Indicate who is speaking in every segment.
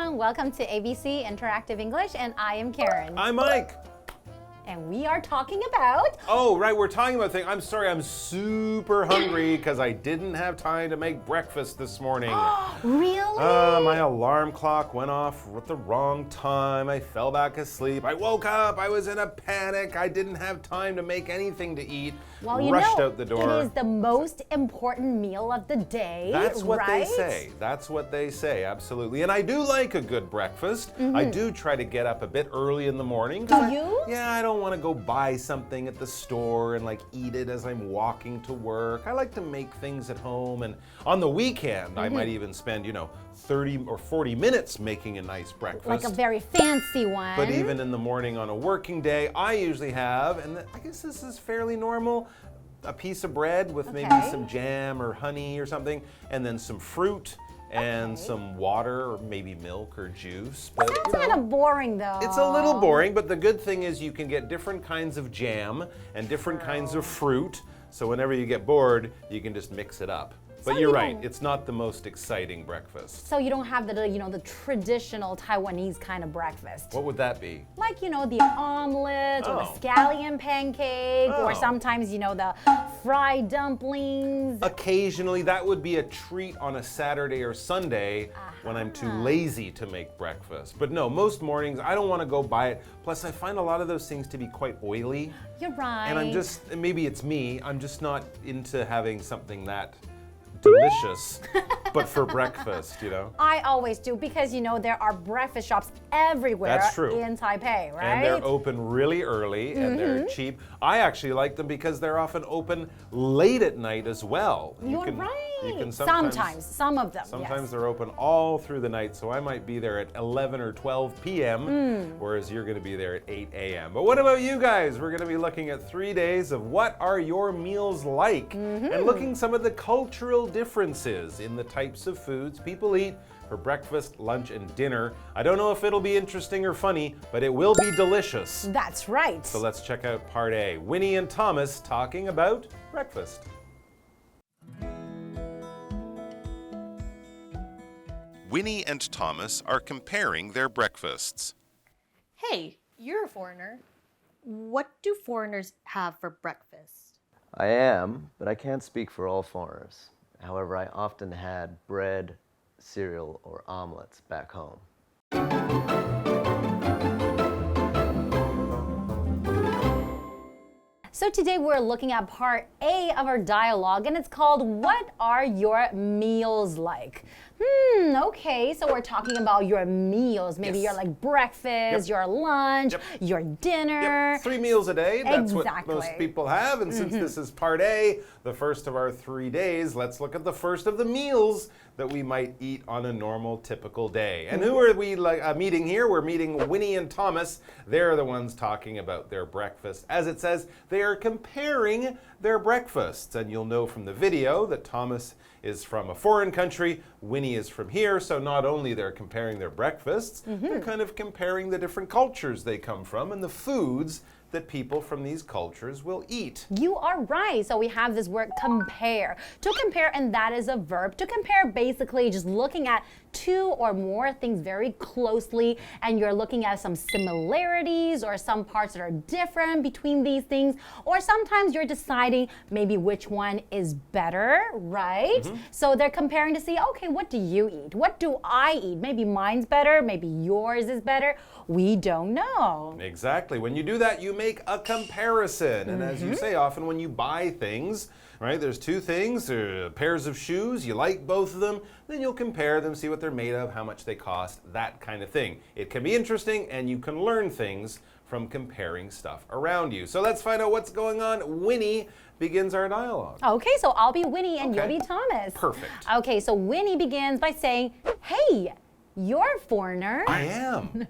Speaker 1: everyone. Welcome to ABC Interactive English, and I am Karen.
Speaker 2: I'm Mike.
Speaker 1: And we are talking about...
Speaker 2: Oh, right, we're talking about things. I'm sorry, I'm super hungry because I didn't have time to make breakfast this morning.
Speaker 1: Really?
Speaker 2: My alarm clock went off at the wrong time. I fell back asleep. I woke up. I was in a panic. I didn't have time to make anything to eat.
Speaker 1: Well, you
Speaker 2: Rushed
Speaker 1: know,
Speaker 2: out the door.
Speaker 1: it is the most important meal of the day,
Speaker 2: That's what
Speaker 1: right?
Speaker 2: they say. That's what they say, absolutely. And I do like a good breakfast. I do try to get up a bit early in the morning.
Speaker 1: Do you?
Speaker 2: Yeah, I don't want to go buy something at the store and like eat it as I'm walking to work. I like to make things at home, and on the weekend I might even spend, 30 or 40 minutes making a nice breakfast.
Speaker 1: Like a very fancy one.
Speaker 2: But even in the morning on a working day, I usually have, and I guess this is fairly normal, a piece of bread with maybe some jam or honey or something, and then some fruit and some water or maybe milk or juice. But,
Speaker 1: Sounds kind of boring though.
Speaker 2: it's a little boring, but the good thing is you can get different kinds of jam and different kinds of fruit. So whenever you get bored, you can just mix it up. But you're right, it's not the most exciting breakfast.
Speaker 1: So you don't have the traditional Taiwanese kind of breakfast.
Speaker 2: What would that be?
Speaker 1: Like, the omelet or the scallion pancake or sometimes, the fried dumplings.
Speaker 2: Occasionally, that would be a treat on a Saturday or Sunday when I'm too lazy to make breakfast. But no, most mornings, I don't want to go buy it. Plus, I find a lot of those things to be quite oily.
Speaker 1: You're right.
Speaker 2: And maybe it's me, I'm just not into having something that delicious, but for breakfast,
Speaker 1: I always do because, there are breakfast shops everywhere
Speaker 2: That's true.
Speaker 1: in Taipei, right?
Speaker 2: And they're open really early and they're cheap. I actually like them because they're often open late at night as well.
Speaker 1: You're right.
Speaker 2: You can
Speaker 1: sometimes, some of them,
Speaker 2: Sometimes
Speaker 1: yes.
Speaker 2: they're open all through the night, so I might be there at 11 or 12 p.m., whereas you're going to be there at 8 a.m. But what about you guys? We're going to be looking at 3 days of what are your meals like, and looking some of the cultural differences in the types of foods people eat for breakfast, lunch, and dinner. I don't know if it'll be interesting or funny, but it will be delicious.
Speaker 1: That's right.
Speaker 2: So let's check out part A. Winnie and Thomas talking about breakfast. Winnie and Thomas are comparing their breakfasts.
Speaker 3: Hey, you're a foreigner. What do foreigners have for breakfast?
Speaker 4: I am, but I can't speak for all foreigners. However, I often had bread, cereal, or omelets back home.
Speaker 1: So today we're looking at part A of our dialogue, and it's called What Are Your Meals Like? Okay, so we're talking about your meals. Maybe your breakfast, your lunch, your dinner.
Speaker 2: 3 meals a day, that's
Speaker 1: Exactly.
Speaker 2: what most people have. And since this is part A, the first of our 3 days, let's look at the first of the meals that we might eat on a normal, typical day. And who are we meeting here? We're meeting Winnie and Thomas. They're the ones talking about their breakfast. As it says, they are comparing their breakfasts. And you'll know from the video that Thomas is from a foreign country, Winnie is from here, so not only they're comparing their breakfasts, they're kind of comparing the different cultures they come from and the foods that people from these cultures will eat.
Speaker 1: You are right. So we have this word compare. To compare, and that is a verb. To compare, basically just looking at 2 or more things very closely, and you're looking at some similarities or some parts that are different between these things, or sometimes you're deciding maybe which one is better, right? So they're comparing to see, okay, what do you eat? What do I eat? Maybe mine's better, maybe yours is better. We don't know.
Speaker 2: Exactly. When you do that, you make a comparison. And as you say, often when you buy things, right, there's 2 things, there are pairs of shoes, you like both of them, then you'll compare them, see what they're made of, how much they cost, that kind of thing. It can be interesting, and you can learn things from comparing stuff around you. So let's find out what's going on. Winnie begins our dialogue.
Speaker 1: Okay, so I'll be Winnie and you'll be Thomas.
Speaker 2: Perfect.
Speaker 1: Okay, so Winnie begins by saying, hey, you're a foreigner.
Speaker 2: I am.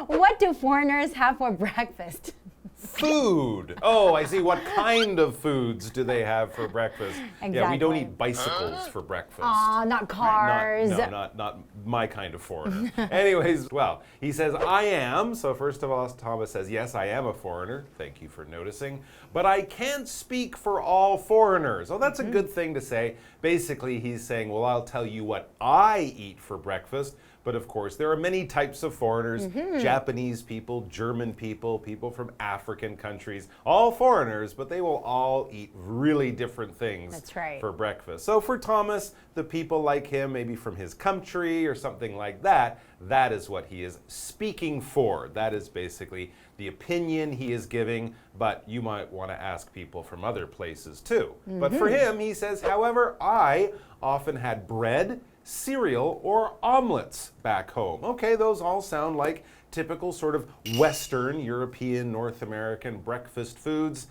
Speaker 1: What do foreigners have for breakfast?
Speaker 2: Food. Oh, I see. What kind of foods do they have for breakfast? Yeah, we don't
Speaker 1: Exactly.
Speaker 2: eat bicycles for breakfast.
Speaker 1: Not cars.
Speaker 2: Not my kind of foreigner. Anyways, well, he says, I am. So first of all, Thomas says, yes, I am a foreigner. Thank you for noticing. But I can't speak for all foreigners. Oh, that's a good thing to say. Basically, he's saying, well, I'll tell you what I eat for breakfast, But of course, there are many types of foreigners, Japanese people, German people, people from African countries, all foreigners, but they will all eat really different things
Speaker 1: That's right.
Speaker 2: for breakfast. So for Thomas, the people like him, maybe from his country or something like that, that is what he is speaking for. That is basically the opinion he is giving, but you might want to ask people from other places too. But for him, he says, however, I often had bread, cereal, or omelets back home. Okay, those all sound like typical sort of Western, European, North American breakfast foods.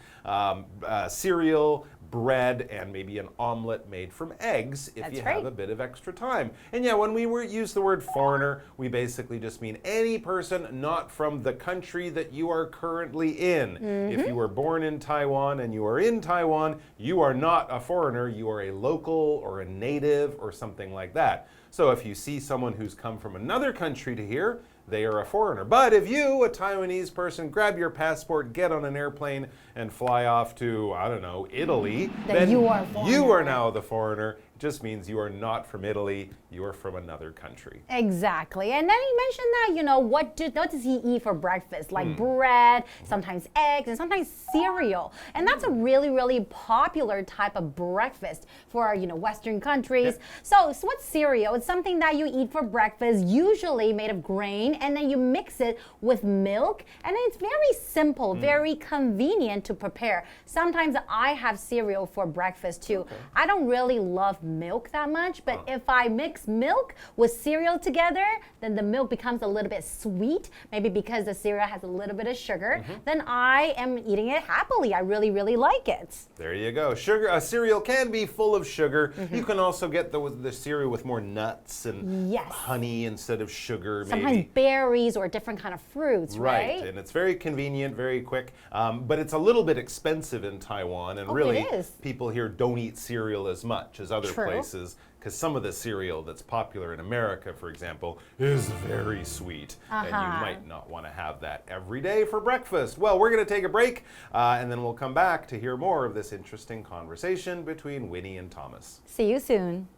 Speaker 2: Cereal, bread, and maybe an omelet made from eggs if you have a bit of extra time. And yeah, when we use the word foreigner, we basically just mean any person not from the country that you are currently in. If you were born in Taiwan and you are in Taiwan, you are not a foreigner, you are a local or a native or something like that. So if you see someone who's come from another country to here, they are a foreigner. But if you, a Taiwanese person, grab your passport, get on an airplane, and fly off to, I don't know, Italy, then
Speaker 1: you are a foreigner.
Speaker 2: You are now the foreigner. It just means you are not from Italy, you are from another country.
Speaker 1: Exactly. And then he mentioned that, you know, what does he eat for breakfast? Like bread, sometimes eggs, and sometimes cereal. And that's a really, really popular type of breakfast for, you know, Western countries. So what's cereal? It's something that you eat for breakfast, usually made of grain, and then you mix it with milk. And it's very simple, very convenient to prepare. Sometimes I have cereal for breakfast too. I don't really love milk that much, but if I mix milk with cereal together, then the milk becomes a little bit sweet, maybe because the cereal has a little bit of sugar, then I am eating it happily. I really, really like it.
Speaker 2: There you go. Sugar, cereal can be full of sugar. You can also get the cereal with more nuts and honey instead of sugar.
Speaker 1: Sometimes
Speaker 2: maybe
Speaker 1: berries or different kind of fruits, right?
Speaker 2: And it's very convenient, very quick, but it's a little bit expensive in Taiwan, and really people here don't eat cereal as much as other places, because some of the cereal that's popular in America, for example, is very sweet, and you might not want to have that every day for breakfast. Well, we're going to take a break, and then we'll come back to hear more of this interesting conversation between Winnie and Thomas.
Speaker 1: See you soon.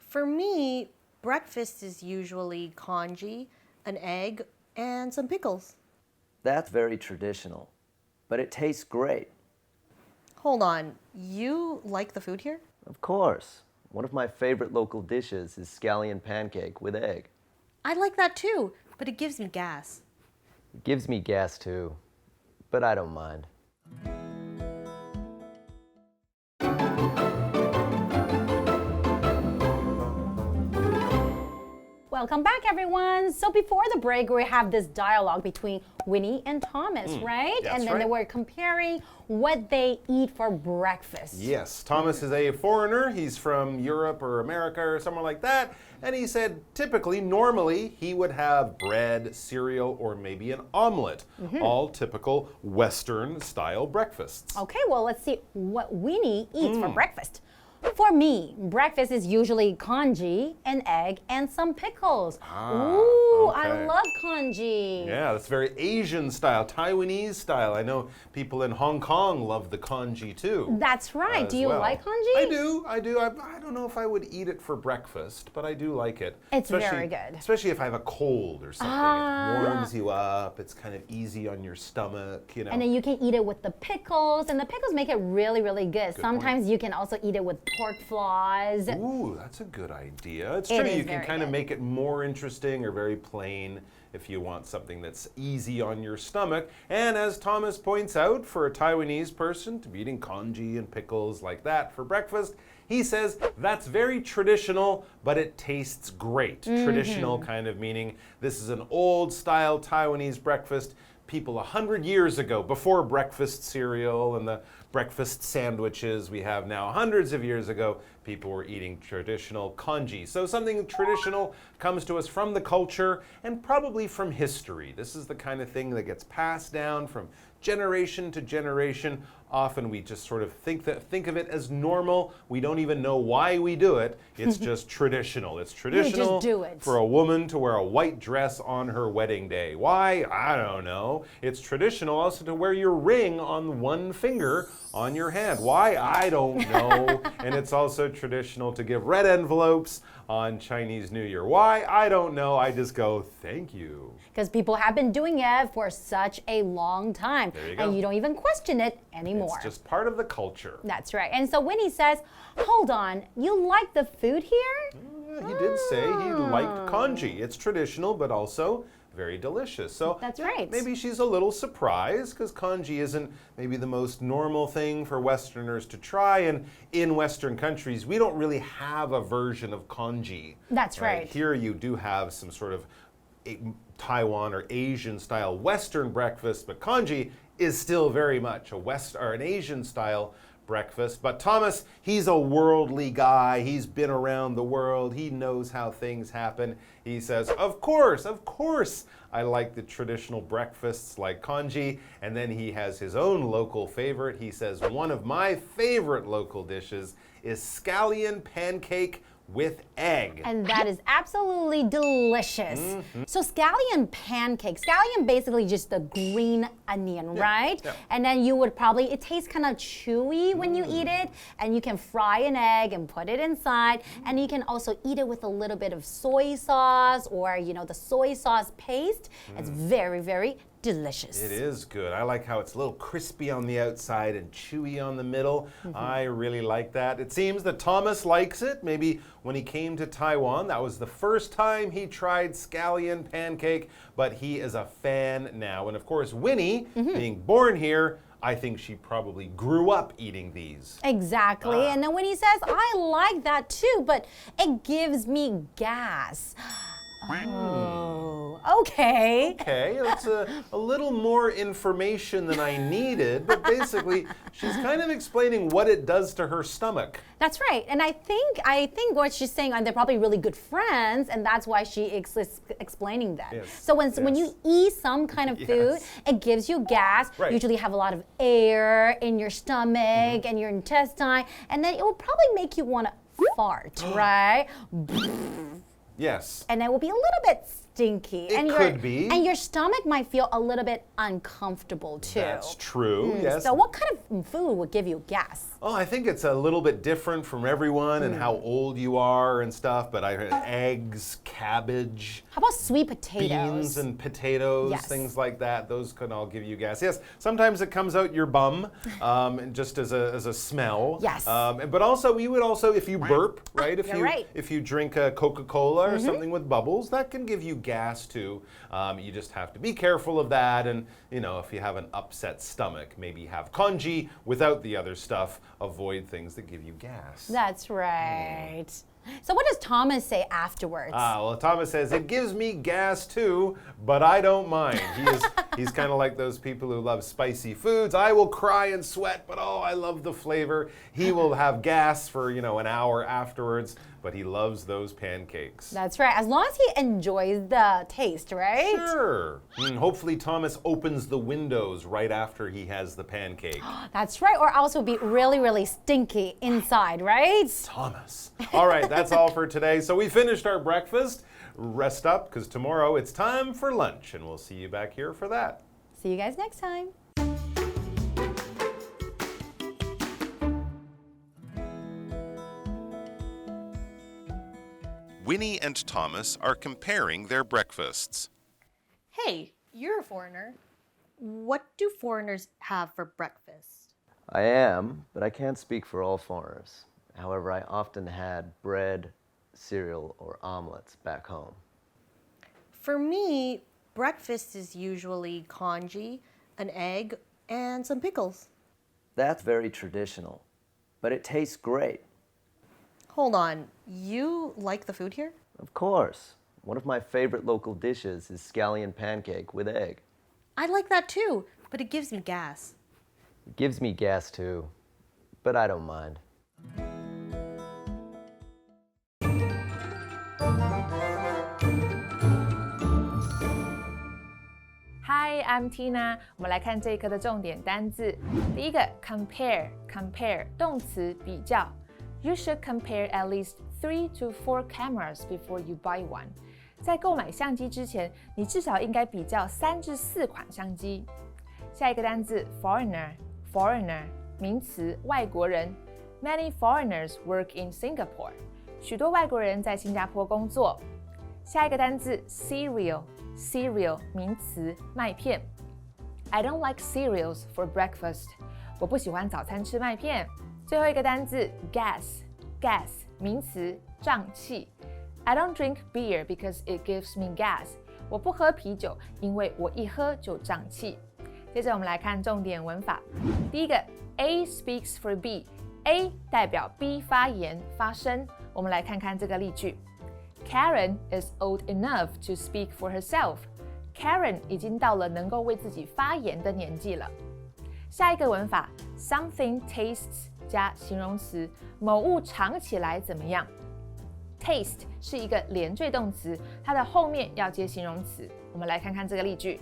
Speaker 3: For me, breakfast is usually congee, an egg, and some pickles.
Speaker 4: That's very traditional, but it tastes great.
Speaker 3: Hold on, you like the food here?
Speaker 4: Of course. One of my favorite local dishes is scallion pancake with egg.
Speaker 3: I like that too, but it gives me gas.
Speaker 4: It gives me gas too, but I don't mind.
Speaker 1: Welcome back, everyone. So before the break, we have this dialogue between Winnie and Thomas, right? And then they were comparing what they eat for breakfast.
Speaker 2: Yes, Thomas is a foreigner. He's from Europe or America or somewhere like that. And he said typically, normally, he would have bread, cereal, or maybe an omelet. All typical Western-style breakfasts.
Speaker 1: Okay, well, let's see what Winnie eats for breakfast. For me, breakfast is usually congee, an egg, and some pickles. Ooh, I love congee.
Speaker 2: Yeah, that's very Asian style, Taiwanese style. I know people in Hong Kong love the congee too.
Speaker 1: That's right. Do you like congee?
Speaker 2: I do. I don't know if I would eat it for breakfast, but I do like it.
Speaker 1: It's very good.
Speaker 2: Especially if I have a cold or something. It warms you up. It's kind of easy on your stomach, you know.
Speaker 1: And then you can eat it with the pickles, and the pickles make it really, really good. Sometimes you can also eat it with pork flaws.
Speaker 2: Ooh, that's a good idea. It's true, you can kind of make it more interesting or very plain if you want something that's easy on your stomach. And as Thomas points out, for a Taiwanese person to be eating congee and pickles like that for breakfast, he says that's very traditional, but it tastes great. Traditional kind of meaning this is an old style Taiwanese breakfast. People 100 years ago, before breakfast cereal and the breakfast sandwiches we have now, hundreds of years ago, people were eating traditional congee. So something traditional comes to us from the culture and probably from history. This is the kind of thing that gets passed down from generation to generation, often we just sort of think of it as normal. We don't even know why we do it. It's just traditional. It's traditional
Speaker 1: do it.
Speaker 2: for a woman to wear a white dress on her wedding day. Why? I don't know. It's traditional also to wear your ring on one finger on your hand. Why? I don't know. And it's also traditional to give red envelopes on Chinese New Year. Why? I don't know. I just go, thank you.
Speaker 1: Because people have been doing it for such a long time.
Speaker 2: There you go.
Speaker 1: And you don't even question it anymore.
Speaker 2: It's just part of the culture.
Speaker 1: That's right. And so Winnie says, hold on, you like the food here?
Speaker 2: Yeah, he did say he liked congee. It's traditional, but also very delicious. So
Speaker 1: That's right.
Speaker 2: Maybe she's a little surprised because congee isn't maybe the most normal thing for Westerners to try. And in Western countries, we don't really have a version of congee.
Speaker 1: That's right.
Speaker 2: Here you do have some sort of Taiwan or Asian style Western breakfast, but congee is still very much an Asian style breakfast. But Thomas, he's a worldly guy. He's been around the world. He knows how things happen. He says, of course, I like the traditional breakfasts like congee. And then he has his own local favorite. He says, one of my favorite local dishes is scallion pancake with egg.
Speaker 1: And that is absolutely delicious. So scallion pancake. Scallion basically just the green onion, right?
Speaker 2: Yeah.
Speaker 1: And then you would probably, it tastes kind of chewy when you eat it. And you can fry an egg and put it inside. And you can also eat it with a little bit of soy sauce or, the soy sauce paste. It's very, very delicious.
Speaker 2: It is good. I like how it's a little crispy on the outside and chewy on the middle. I really like that. It seems that Thomas likes it. Maybe when he came to Taiwan, that was the first time he tried scallion pancake, but he is a fan now. And of course, Winnie, being born here, I think she probably grew up eating these.
Speaker 1: Exactly. And then when he says, I like that too, but it gives me gas. Oh, okay.
Speaker 2: Okay, that's a little more information than I needed, but basically she's kind of explaining what it does to her stomach.
Speaker 1: That's right. And I think what she's saying, they're probably really good friends, and that's why she is explaining that.
Speaker 2: Yes.
Speaker 1: So when you eat some kind of food, it gives you gas.
Speaker 2: Right.
Speaker 1: Usually have a lot of air in your stomach and your intestine, and then it will probably make you want to fart, right?
Speaker 2: Yes.
Speaker 1: And it will be a little bit stinky.
Speaker 2: It could be.
Speaker 1: And your stomach might feel a little bit uncomfortable too.
Speaker 2: That's true, yes.
Speaker 1: So what kind of food would give you gas?
Speaker 2: Oh, I think it's a little bit different from everyone and how old you are and stuff, but I heard eggs, cabbage,
Speaker 1: How about sweet potatoes?
Speaker 2: beans and potatoes,
Speaker 1: Yes.
Speaker 2: things like that. Those can all give you gas. Yes, sometimes it comes out your bum just as a smell.
Speaker 1: Yes.
Speaker 2: But also, we would also, if you burp, right? If
Speaker 1: You're
Speaker 2: you
Speaker 1: right.
Speaker 2: if you drink a Coca-Cola or something with bubbles, that can give you gas too. You just have to be careful of that. And if you have an upset stomach, maybe have congee without the other stuff. Avoid things that give you gas.
Speaker 1: That's right. So what does Thomas say afterwards?
Speaker 2: Well, Thomas says, it gives me gas too, but I don't mind. He's kind of like those people who love spicy foods. I will cry and sweat, but I love the flavor. He will have gas for, an hour afterwards, but he loves those pancakes.
Speaker 1: That's right. As long as he enjoys the taste, right?
Speaker 2: Sure. Hopefully Thomas opens the windows right after he has the pancake.
Speaker 1: That's right. Or else it would be really, really stinky inside, right?
Speaker 2: Thomas. All right, that's all for today. So we finished our breakfast. Rest up, because tomorrow it's time for lunch, and we'll see you back here for that.
Speaker 1: See you guys next time.
Speaker 2: Winnie and Thomas are comparing their breakfasts.
Speaker 3: Hey, you're a foreigner. What do foreigners have for breakfast?
Speaker 4: I am, but I can't speak for all foreigners. However, I often had bread, cereal, or omelets back home.
Speaker 3: For me, breakfast is usually congee, an egg, and some pickles.
Speaker 4: That's very traditional, but it tastes great.
Speaker 3: Hold on, you like the food here?
Speaker 4: Of course. One of my favorite local dishes is scallion pancake with egg.
Speaker 3: I like that too, but it gives me gas.
Speaker 4: It gives me gas too, but I don't mind.
Speaker 5: Hi, I'm Tina。我们来看这一课的重点单字。第一个 compare 动词比较。You should compare at least 3 to 4 cameras before you buy one。在购买相机之前，你至少应该比较3至4款相机。下一个单字 foreigner 名词外国人。Many foreigners work in Singapore。许多外国人在新加坡工作。下一个单字 cereal 名词麦片。I don't like cereals for breakfast。我不喜欢早餐吃麦片。最后一个单字 gas 名词胀气。I don't drink beer because it gives me gas。我不喝啤酒，因为我一喝就胀气。接着我们来看重点文法。第一个 A speaks for B。A 代表 B 发言发声。我们来看看这个例句。Karen is old enough to speak for herself. Karen 已经到了能够为自己发言的年纪了。下一个文法 something tastes 加形容词，某物尝起来怎么样 ？Taste 是一个连缀动词，它的后面要接形容词。我们来看看这个例句。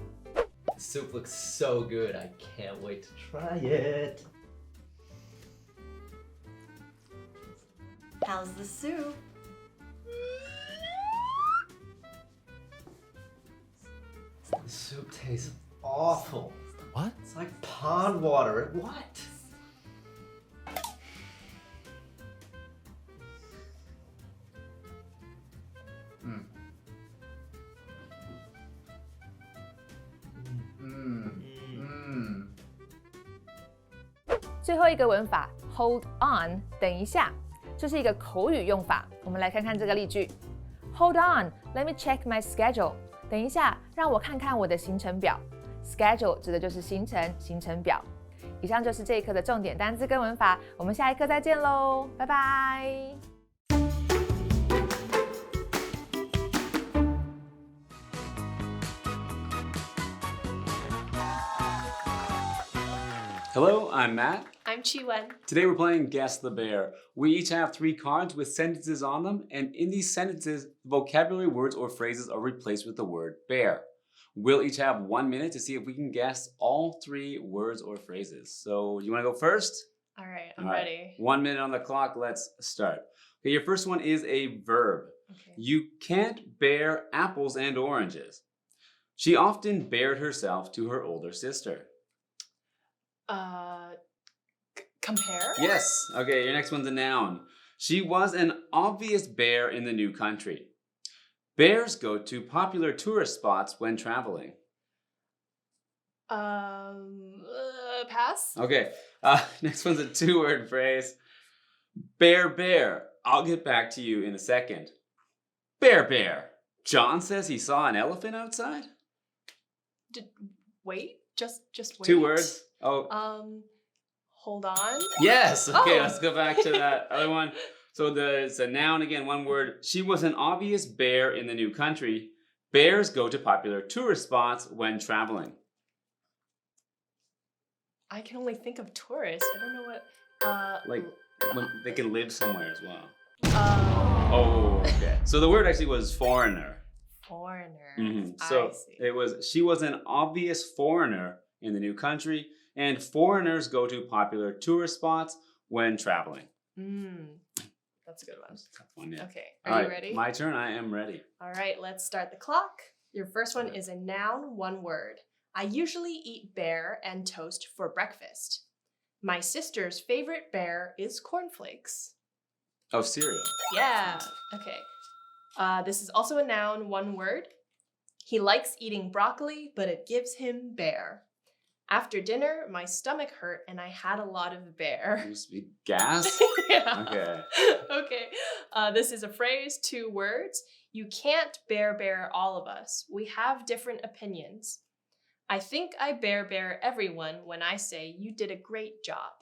Speaker 4: Soup looks so good, I can't wait to try it.
Speaker 3: How's the soup?
Speaker 4: The soup tastes awful.
Speaker 2: What?
Speaker 4: It's like pond water. What? Mmm.
Speaker 5: 最后一个文法 hold on 等一下，这是一个口语用法。我们来看看这个例句。Hold on, let me check my schedule. 等一下，让我看看我的行程表。Schedule 指的就是行程表。以上就是这一课的重点单字跟文法，我们下一课再见喽，拜拜。
Speaker 6: Hello, I'm Matt.
Speaker 3: I'm ChiWen.
Speaker 6: Today we're playing Guess the Bear. We each have 3 cards with sentences on them, and in these sentences, vocabulary words or phrases are replaced with the word bear. We'll each have 1 minute to see if we can guess all 3 words or phrases. So, you want to go first?
Speaker 3: All right, I'm ready.
Speaker 6: 1 minute on the clock, let's start. Okay, your first one is a verb.
Speaker 3: Okay.
Speaker 6: You can't bear apples and oranges. She often bared herself to her older sister.
Speaker 3: Compare?
Speaker 6: Yes. Okay, your next one's a noun. She was an obvious bear in the new country. Bears go to popular tourist spots when traveling.
Speaker 3: Pass?
Speaker 6: Okay, next one's a 2-word phrase. Bear. I'll get back to you in a second. Bear. John says he saw an elephant outside?
Speaker 3: Wait? Just wait?
Speaker 6: 2 words. Oh.
Speaker 3: Hold on.
Speaker 6: Yes. Okay, let's go back to that other one. So it's a noun again, 1 word. She was an obvious bear in the new country. Bears go to popular tourist spots when traveling.
Speaker 3: I can only think of tourists. I don't know what.
Speaker 6: Like when they can live somewhere as well.
Speaker 3: Oh.
Speaker 6: Okay. So the word actually was foreigner.
Speaker 3: Foreigner.
Speaker 6: So
Speaker 3: I see.
Speaker 6: she was an obvious foreigner in the new country, and foreigners go to popular tourist spots when traveling.
Speaker 3: That's a good one.
Speaker 6: Tough one, yeah.
Speaker 3: Okay,
Speaker 6: All
Speaker 3: are you
Speaker 6: right,
Speaker 3: ready?
Speaker 6: My turn. I am ready.
Speaker 3: All right, let's start the clock. Your first one is a noun, 1 word. I usually eat bear and toast for breakfast. My sister's favorite bear is cornflakes.
Speaker 6: Oh, cereal.
Speaker 3: Yeah, okay. This is also a noun, 1 word. He likes eating broccoli, but it gives him bear. After dinner, my stomach hurt and I had a lot of bear.
Speaker 6: Used to be gas?
Speaker 3: Yeah.
Speaker 6: Okay.
Speaker 3: Okay. This is a phrase, 2 words. You can't bear all of us. We have different opinions. I think I bear everyone when I say you did a great job.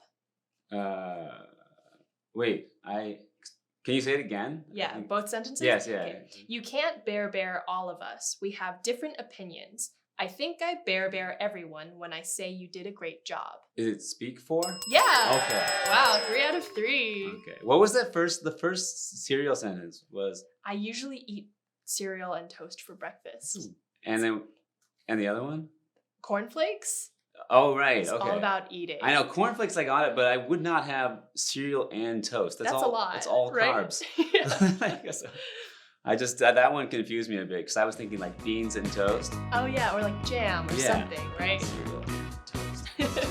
Speaker 6: Wait, can you say it again?
Speaker 3: Yeah, both sentences?
Speaker 6: Yes, yeah.
Speaker 3: Okay. You can't bear all of us. We have different opinions. I think I bear everyone when I say you did a great job.
Speaker 6: Is it speak for?
Speaker 3: Yeah.
Speaker 6: Okay.
Speaker 3: Wow, 3 out of 3.
Speaker 6: Okay. What was that the first cereal sentence was?
Speaker 3: I usually eat cereal and toast for breakfast.
Speaker 6: And the other one?
Speaker 3: Cornflakes?
Speaker 6: Oh, right.
Speaker 3: It's
Speaker 6: okay.
Speaker 3: all about eating.
Speaker 6: I know cornflakes. I got it, but I would not have cereal and toast.
Speaker 3: That's
Speaker 6: all,
Speaker 3: a lot.
Speaker 6: It's all
Speaker 3: right?
Speaker 6: carbs.
Speaker 3: Yeah.
Speaker 6: I just that one confused me a bit because I was thinking like beans and toast.
Speaker 3: Oh yeah, or like jam or
Speaker 6: Yeah.
Speaker 3: something, right?
Speaker 6: Cereal, toast.